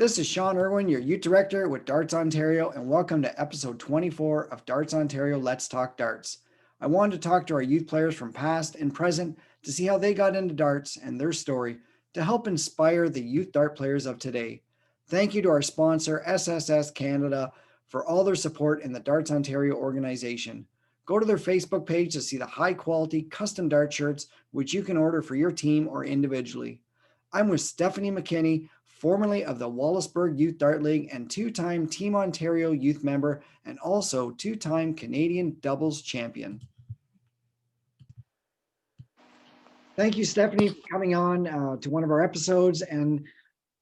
This is Shawn Irwin, your youth director with Darts Ontario, and welcome to episode 24 of Darts Ontario Let's Talk Darts. I wanted to talk to our youth players from past and present to see how they got into darts and their story to help inspire the youth dart players of today. Thank you to our sponsor, SSS Canada, for all their support in the Darts Ontario organization. Go to their Facebook page to see the high quality custom dart shirts, which you can order for your team or individually. I'm with Stephanie McKenney, formerly of the Wallaceburg Youth Dart League and two-time Team Ontario youth member, and also two-time Canadian doubles champion. Thank you, Stephanie, for coming on to one of our episodes and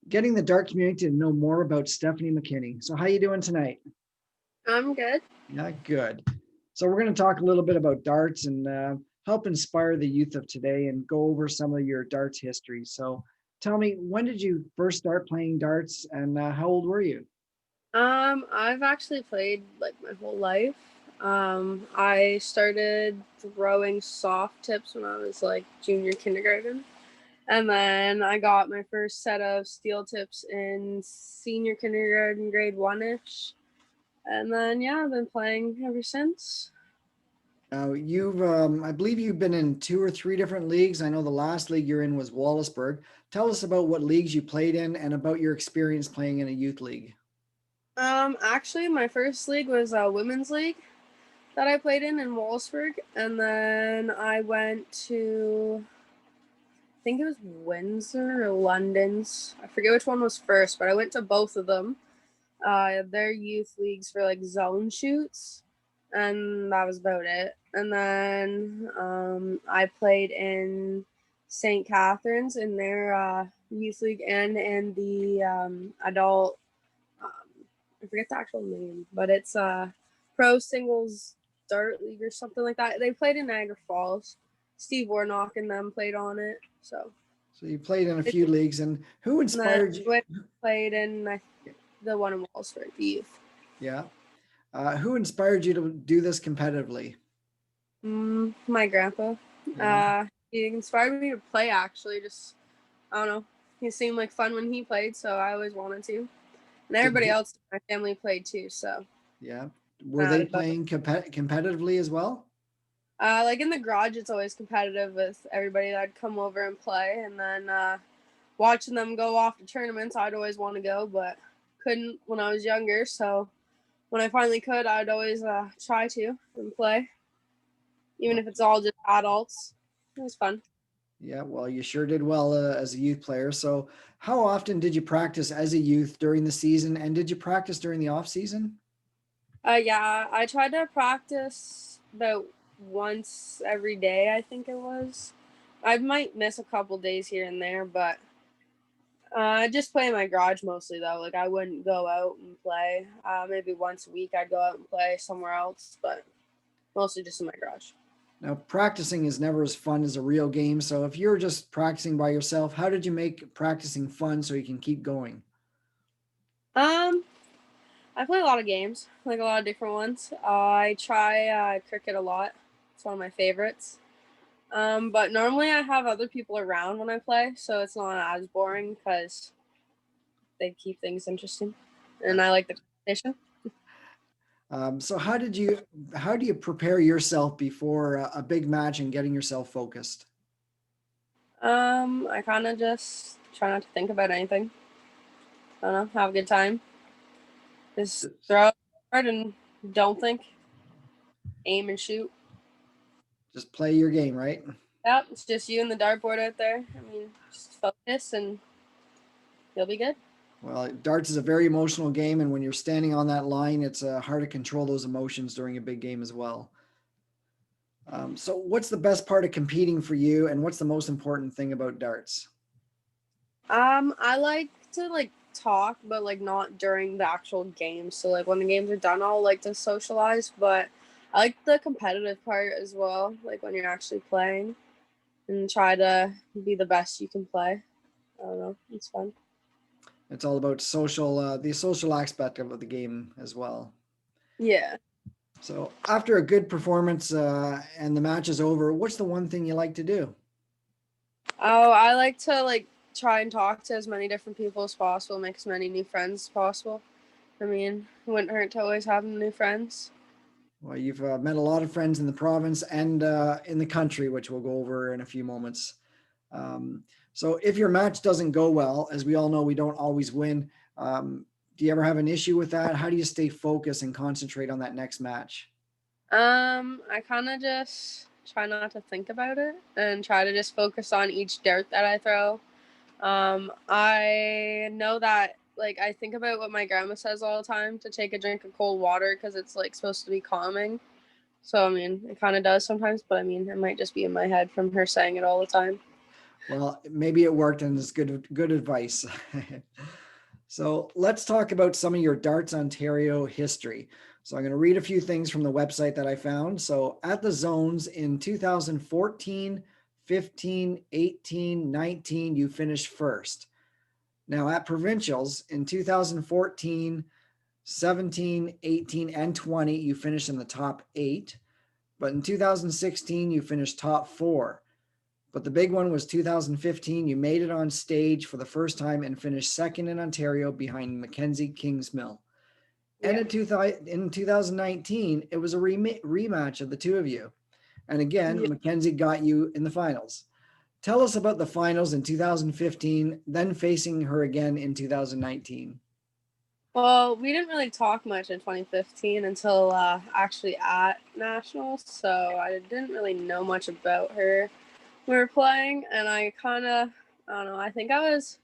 getting the dart community to know more about Stephanie McKenney. So how are you doing tonight? I'm good. Yeah, good. So we're going to talk a little bit about darts and help inspire the youth of today and go over some of your darts history. So tell me, when did you first start playing darts and how old were you? I've actually played like my whole life. I started throwing soft tips when I was like junior kindergarten. And then I got my first set of steel tips in senior kindergarten, grade 1-ish. And then, yeah, I've been playing ever since. I believe you've been in 2 or 3 different leagues. I know the last league you're in was Wallaceburg. Tell us about what leagues you played in and about your experience playing in a youth league. Actually, my first league was a women's league that I played in Wallaceburg. And then I went to, I think it was Windsor or London's. I forget which one was first, but I went to both of them. Their youth leagues for like zone shoots, and that was about it. And then I played in St. Catharines in their youth league and in the adult. I forget the actual name, but it's Pro Singles Dart League or something like that. They played in Niagara Falls. Steve Warnock and them played on it. So you played in a few leagues, and who inspired you? Played in the one in Wallaceburg, the youth. Yeah. Who inspired you to do this competitively? My grandpa. He inspired me to play, actually. Just, I don't know. He seemed like fun when he played, so I always wanted to. And everybody else in my family played too, so. Yeah. Were they playing competitively as well? Like in the garage, it's always competitive with everybody that'd come over and play. And then watching them go off to tournaments, I'd always want to go, but couldn't when I was younger. So when I finally could, I'd always try to and play, even if it's all just adults. It was fun. Yeah, well, you sure did well as a youth player. So how often did you practice as a youth during the season, and did you practice during the off season? Yeah, I tried to practice about once every day, I think it was. I might miss a couple days here and there, but I just play in my garage mostly, though. Like, I wouldn't go out and play. Maybe once a week I'd go out and play somewhere else, but mostly just in my garage. Now, practicing is never as fun as a real game. So if you're just practicing by yourself, how did you make practicing fun so you can keep going? I play a lot of games, like a lot of different ones. I try cricket a lot. It's one of my favorites. But normally I have other people around when I play, so it's not as boring because they keep things interesting, and I like the competition. So how do you prepare yourself before a big match and getting yourself focused? I kind of just try not to think about anything. I don't know, have a good time. Just throw hard and don't think. Aim and shoot. Just play your game, right? Yep, it's just you and the dartboard out there. I mean, just focus and you'll be good. Well, darts is a very emotional game, and when you're standing on that line, it's hard to control those emotions during a big game as well. So what's the best part of competing for you, and what's the most important thing about darts? I like to talk, but not during the actual games. So when the games are done, I'll like to socialize, but I like the competitive part as well. Like when you're actually playing and try to be the best you can play. I don't know. It's fun. It's all about the social aspect of the game as well. Yeah. So after a good performance and the match is over, what's the one thing you like to do? Oh, I like to try and talk to as many different people as possible, make as many new friends as possible. I mean, it wouldn't hurt to always have new friends. Well, you've met a lot of friends in the province and in the country, which we'll go over in a few moments. So if your match doesn't go well, as we all know, we don't always win. Do you ever have an issue with that? How do you stay focused and concentrate on that next match? I kind of just try not to think about it and try to just focus on each dart that I throw. I know that like I think about what my grandma says all the time to take a drink of cold water because it's like supposed to be calming. So I mean, it kind of does sometimes, but I mean, it might just be in my head from her saying it all the time. Well, maybe it worked and it's good advice. So let's talk about some of your Darts Ontario history. So I'm going to read a few things from the website that I found. So at the zones in 2014, 15, 18, 19, you finished first. Now at provincials in 2014, 17, 18, and 20, you finished in the top 8. But in 2016, you finished top 4. But the big one was 2015. You made it on stage for the first time and finished second in Ontario behind Mackenzie Kingsmill. And in 2019, it was a rematch of the two of you. And again, Mackenzie got you in the finals. Tell us about the finals in 2015, then facing her again in 2019. Well, we didn't really talk much in 2015 until actually at Nationals, so I didn't really know much about her. We were playing, and I don't know, I think I was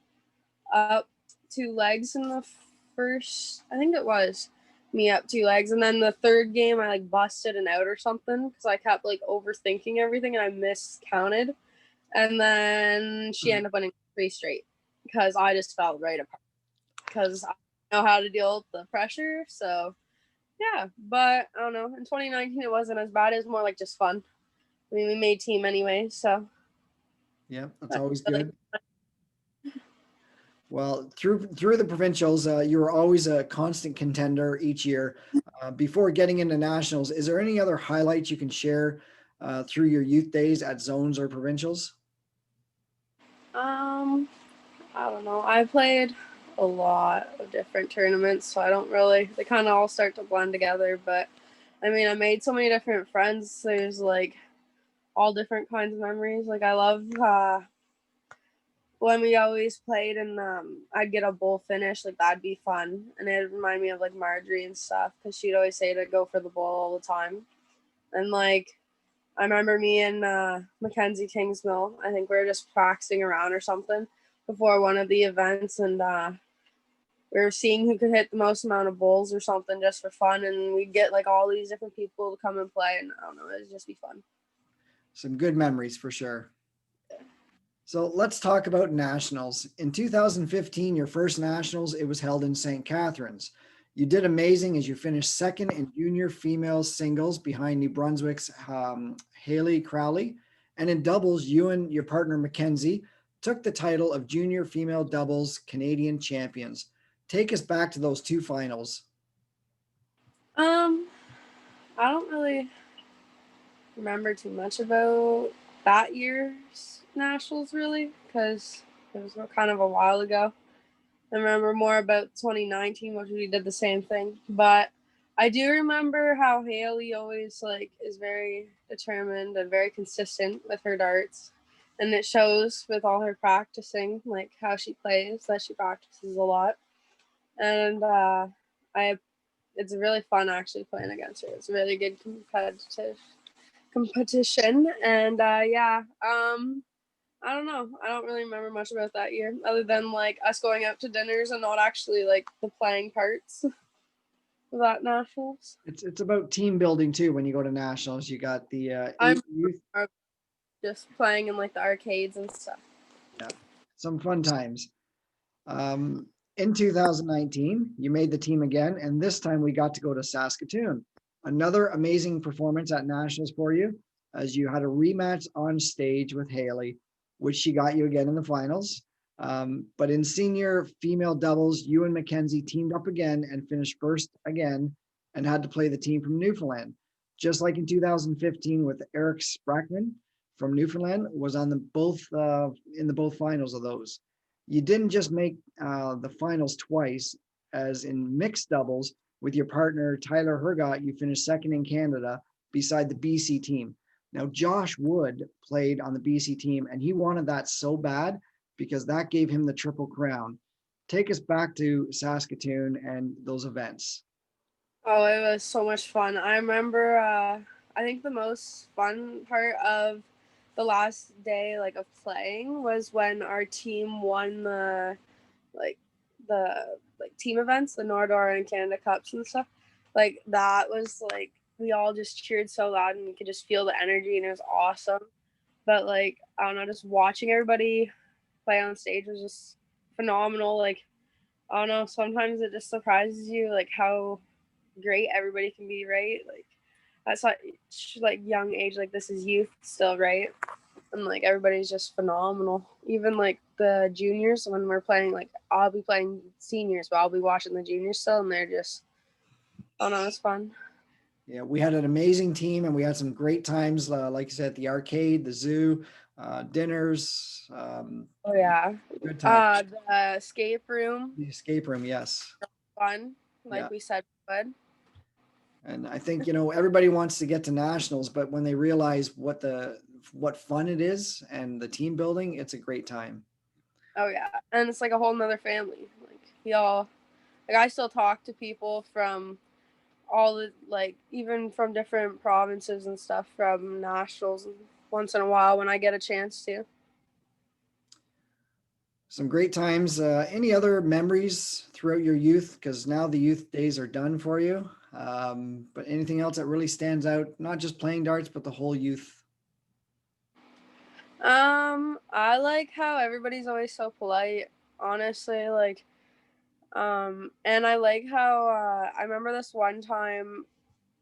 up 2 legs in the first, I think it was me up 2 legs, and then the third game I like busted an out or something because I kept like overthinking everything and I miscounted, and then she ended up winning 3 straight because I just fell right apart because I know how to deal with the pressure. So yeah, but I don't know. In 2019, it wasn't as bad. It was more like just fun. I mean, we made team anyway, so yeah, that's always good. Well, through the provincials, you were always a constant contender each year. Before getting into nationals, is there any other highlights you can share through your youth days at zones or provincials? I don't know. I played a lot of different tournaments, so I don't really. They kind of all start to blend together. But I mean, I made so many different friends. There's like all different kinds of memories. Like I love when we always played and I'd get a bowl finish, like that'd be fun. And it'd remind me of like Marjorie and stuff because she'd always say to go for the bowl all the time. And like I remember me and Mackenzie Kingsmill, I think we were just practicing around or something before one of the events, and we were seeing who could hit the most amount of bowls or something just for fun. And we'd get like all these different people to come and play, and I don't know, it'd just be fun. Some good memories for sure. So let's talk about nationals. In 2015, your first nationals, it was held in St. Catharines. You did amazing as you finished second in junior female singles behind New Brunswick's Haley Crowley. And in doubles, you and your partner Mackenzie took the title of junior female doubles Canadian champions. Take us back to those 2 finals. I don't really remember too much about that year's nationals really because it was kind of a while ago. I remember more about 2019, which we did the same thing. But I do remember how Haley always like is very determined and very consistent with her darts. And it shows with all her practicing, like how she plays, that she practices a lot. And I it's really fun actually playing against her. It's a really good competition. And I don't know. I don't really remember much about that year other than like us going out to dinners and not actually like the playing parts of that nationals. It's about team building too. When you go to nationals, you got the I'm youth. just playing in like the arcades and stuff. Yeah, some fun times. In 2019, you made the team again, and this time we got to go to Saskatoon. Another amazing performance at nationals for you, as you had a rematch on stage with Haley, which she got you again in the finals. But in senior female doubles, you and Mackenzie teamed up again and finished first again and had to play the team from Newfoundland. Just like in 2015 with Eric Sprackman from Newfoundland was on the both in the both finals of those. You didn't just make the finals twice, as in mixed doubles with your partner Tyler Hergott, you finished second in Canada beside the BC team. Now, Josh Wood played on the BC team, and he wanted that so bad because that gave him the Triple Crown. Take us back to Saskatoon and those events. Oh, it was so much fun. I remember, I think the most fun part of the last day, like, of playing was when our team won like, the team events, the Nordor and Canada Cups and stuff. Like, that was, like, we all just cheered so loud and you could just feel the energy and it was awesome. But, like, I don't know, just watching everybody play on stage was just phenomenal. Like, I don't know, sometimes it just surprises you, like, how great everybody can be, right? Like, that's like young age, like, this is youth still, right? And like everybody's just phenomenal. Even like the juniors, when we're playing, like, I'll be playing seniors, but I'll be watching the juniors still, and they're just, oh no, it's fun. Yeah, we had an amazing team and we had some great times, like you said, at the arcade, the zoo, dinners, Oh yeah. good time. The escape room, The escape room, yes. fun, Yeah. like we said, good. And I think, everybody wants to get to nationals, but when they realize what fun it is and the team building, it's a great time. Oh yeah, and it's like a whole nother family. Like we all, like, I still talk to people from all the, like, even from different provinces and stuff from nationals once in a while when I get a chance to. Some great times. Any other memories throughout your youth? Because now the youth days are done for you. But anything else that really stands out, not just playing darts, but the whole youth? I like how everybody's always so polite, honestly, like, and I like how, I remember this one time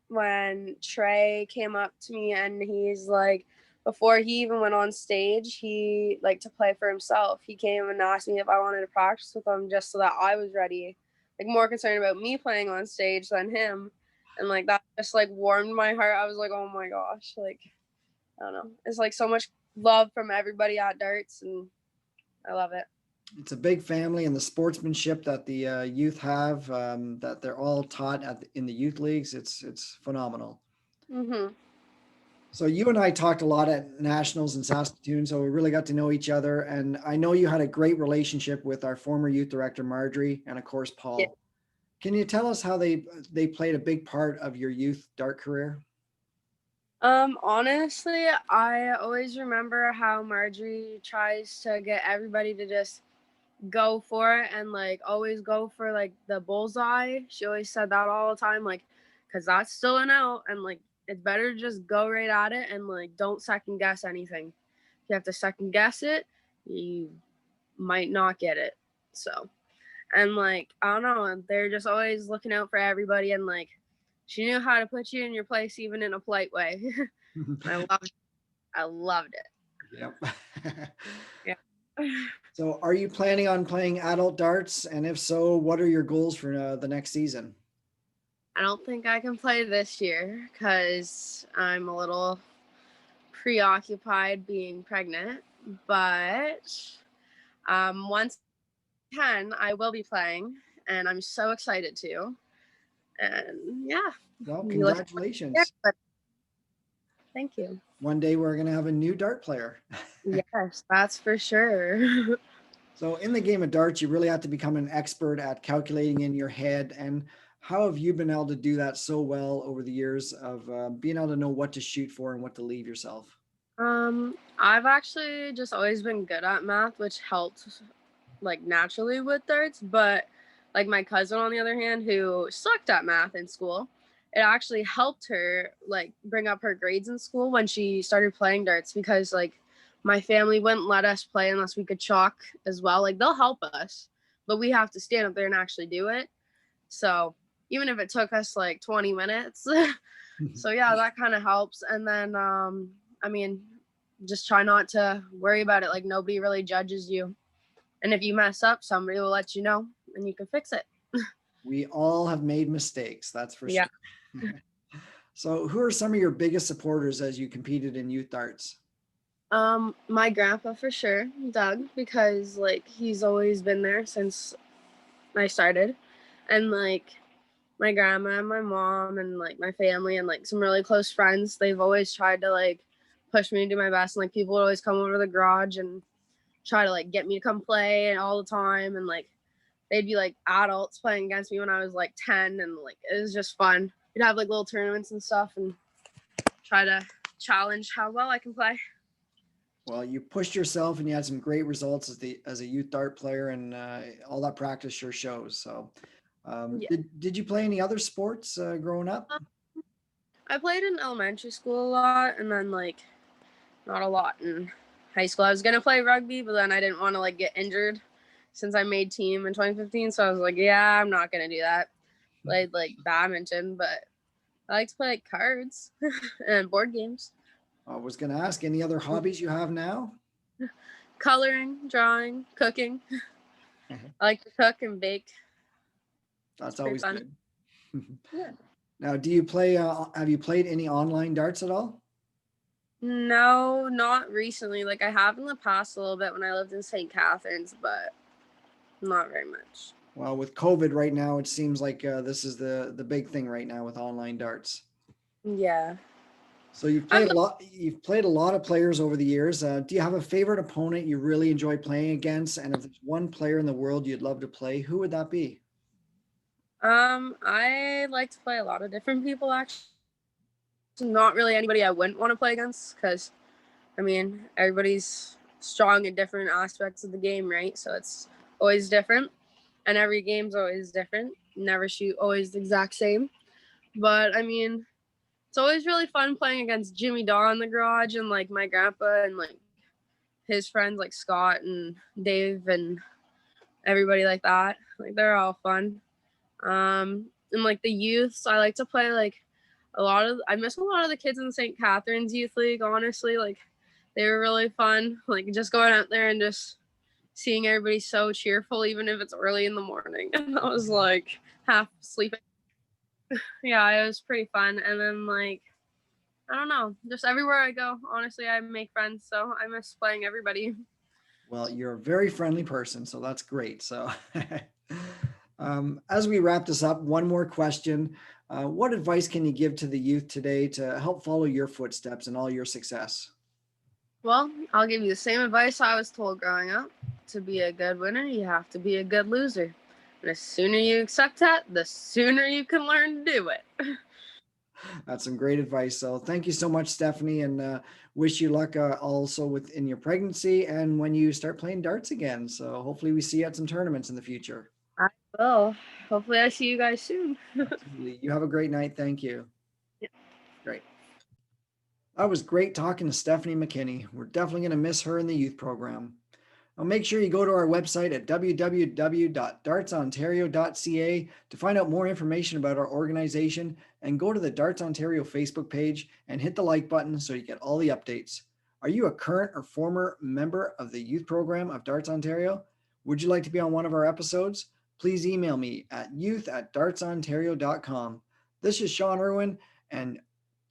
when Trey came up to me and he's like, before he even went on stage, he, like, to play for himself, he came and asked me if I wanted to practice with him just so that I was ready, like, more concerned about me playing on stage than him. And like that just like warmed my heart. I was like, oh my gosh, like, I don't know. It's like so much love from everybody at darts, and I love it. It's a big family, and the sportsmanship that the youth have, that they're all taught in the youth leagues, it's phenomenal. Mhm. So you and I talked a lot at nationals in Saskatoon, so we really got to know each other. And I know you had a great relationship with our former youth director, Marjorie, and of course, Yeah. Paul. Can you tell us how they played a big part of your youth dart career? Honestly, I always remember how Marjorie tries to get everybody to just go for it and like always go for like the bullseye. She always said that all the time, like, because that's still an out, and like it's better to just go right at it and like don't second guess anything. If you have to second guess it, you might not get it. So, and like, I don't know, and they're just always looking out for everybody, and like she knew how to put you in your place even in a polite way. I loved it. Yep. Yeah. So, are you planning on playing adult darts? And if so, what are your goals for the next season? I don't think I can play this year because I'm a little preoccupied being pregnant. But once I can, I will be playing, and I'm so excited to. And yeah, Well, you look. congratulations. Thank you. One day we're going to have a new dart player. Yes, that's for sure. So, in the game of darts, you really have to become an expert at calculating in your head. And how have you been able to do that so well over the years of being able to know what to shoot for and what to leave yourself? I've actually just always been good at math, which helped like naturally with darts, but like my cousin on the other hand, who sucked at math in school, it actually helped her like bring up her grades in school when she started playing darts, because like my family wouldn't let us play unless we could chalk as well. Like they'll help us, but we have to stand up there and actually do it. So even if it took us like 20 minutes. So yeah, that kind of helps. And then I mean, just try not to worry about it. Like nobody really judges you, and if you mess up, somebody will let you know and you can fix it. We all have made mistakes, that's for Yeah. sure. So, who are some of your biggest supporters as you competed in youth darts? My grandpa for sure, Doug, because like he's always been there since I started. And like my grandma and my mom and like my family and like some really close friends, they've always tried to like push me to do my best. And like people would always come over to the garage and try to like get me to come play and all the time. And like they'd be like adults playing against me when I was like 10, and like it was just fun. We'd have like little tournaments and stuff and try to challenge how well I can play. Well, you pushed yourself and you had some great results as a youth dart player, and all that practice sure shows. So, Yeah. did you play any other sports growing up? I played in elementary school a lot, and then like not a lot in high school. I was gonna play rugby, but then I didn't want to like get injured since I made team in 2015. So I was like, yeah, I'm not gonna do that. Played like badminton, but I like to play like cards and board games. I was going to ask, any other hobbies you have now? Coloring, drawing, cooking. I like to cook and bake. That's It's pretty always fun. good. Yeah. Now, do you play? Have you played any online darts at all? No, not recently. Like I have in the past a little bit when I lived in St. Catharines, but not very much. Well, with COVID right now, it seems like this is the big thing right now with online darts. Yeah. So you've I've played a lot. You've played a lot of players over the years. Do you have a favorite opponent you really enjoy playing against? And if there's one player in the world you'd love to play, who would that be? I like to play a lot of different people actually. Not really anybody I wouldn't want to play against because I mean everybody's strong in different aspects of the game, right? So it's always different, and every game's always different. Never shoot always the exact same. But I mean, it's always really fun playing against Jimmy Daw in the garage and like my grandpa and like his friends like Scott and Dave and everybody like that. Like they're all fun. And like the youths, I like to play like I miss a lot of the kids in the St. Catharines Youth League, honestly. Like they were really fun. Like just going out there and just seeing everybody so cheerful, even if it's early in the morning. And I was like half sleeping. Yeah, it was pretty fun. And then like I don't know, just everywhere I go, honestly, I make friends. So I miss playing everybody. Well, you're a very friendly person, so that's great. So, as we wrap this up, one more question. What advice can you give to the youth today to help follow your footsteps and all your success? Well, I'll give you the same advice I was told growing up. To be a good winner, you have to be a good loser. And the sooner you accept that, the sooner you can learn to do it. That's some great advice. So, thank you so much, Stephanie, and wish you luck also within your pregnancy and when you start playing darts again. So, hopefully, we see you at some tournaments in the future. I will. Hopefully, I see you guys soon. Absolutely. You have a great night. Thank you. Yeah. Great. That was great talking to Stephanie McKenney. We're definitely going to miss her in the youth program. Now make sure you go to our website at www.dartsontario.ca to find out more information about our organization, and go to the Darts Ontario Facebook page and hit the like button so you get all the updates. Are you a current or former member of the youth program of Darts Ontario? Would you like to be on one of our episodes? Please email me at youth@dartsontario.com. This is Shawn Irwin, and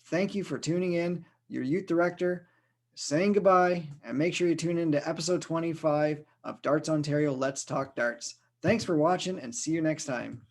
thank you for tuning in, your youth director, saying goodbye, and make sure you tune in to episode 25 of Darts Ontario Let's Talk Darts. Thanks for watching, and see you next time.